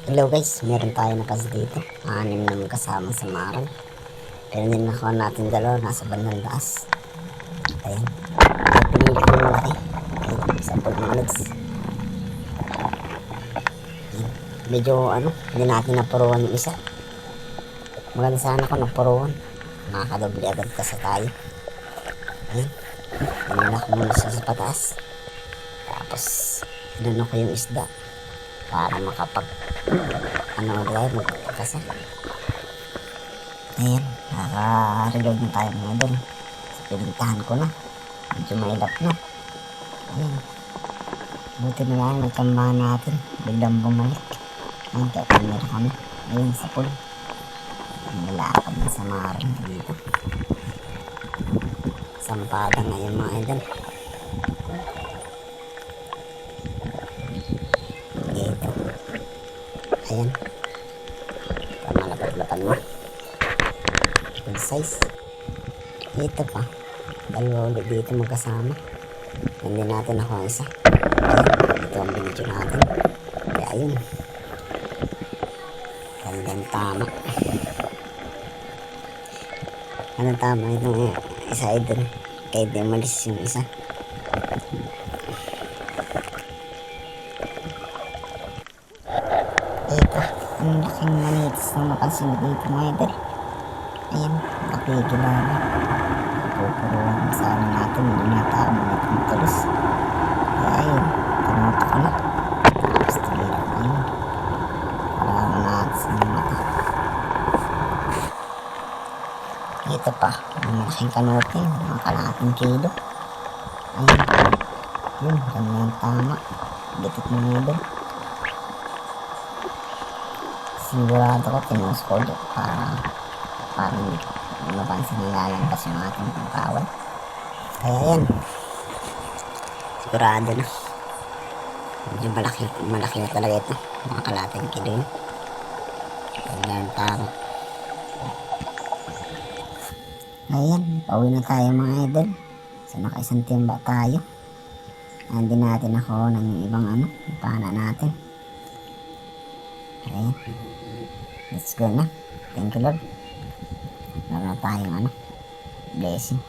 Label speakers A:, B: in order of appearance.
A: Hello guys, meron tayo na kasi dito. 6 na kasama sa maral. Pero din nakuha natin dalawa, nasa bandang taas. Ayan. At pinili ko yung malaki. Ayan, 10 minutes. Ayan. Medyo hindi natin napuruan yung isa. Maganda sana kung napuruan. Makakadobli agad kasi tayo. Ayan. Pinila ko muna siya sa pataas. Tapos, inano ko yung isda. Para makapag tayo magpapakasa. Ayan, naka-reload na tayo mga doon. So, pinintahan ko na. Medyo mailap na. Ayan. Buti na lang, nagtambahan natin. Biglang bumalik. Ayan, kaya camera kami. Ayan, sa pool. Nalakad na sa marin dito. Sampada ngayon mga idol. Dito. Ayan. Pamalapad-lapad mo. Good size. Ito pa. Dalawa ulit dito magkasama. Hindi natin ako ang isa. Ayan. Ito ang binidyo natin. Kaya ayun. Gandang tama. Gandang tama itong isa idol. Kaya di malis yung isa. Ito. Ang laking manitis na napansin dito mga idol. Ayan. Nakapigil na. Pupuruan sa natin. Hindi natama itong tulos. Kaya ayun. Kamuta ko na. Tapos tigil ko ayun. Parang natin sa mata. Ito pa. Ang laking kanote. Mga kalahating kilo. Ayun. Yun. Ganyan tama. Bitit mo nga doon. Sigurado ko tinus ko doon para mapansin nilalampas yung ating pangkawan. Kaya yan. Sigurado na. Medyo malaki na talaga ito. Mga kalahating kilo yun. Ganyan tama. Ayan. Pauwi na tayo mga idol. So nakaisang timba tayo. Hindi natin ako ng ibang ipana natin. Ayan. Let's go na. Thank you Lord. Meron na tayong blessing.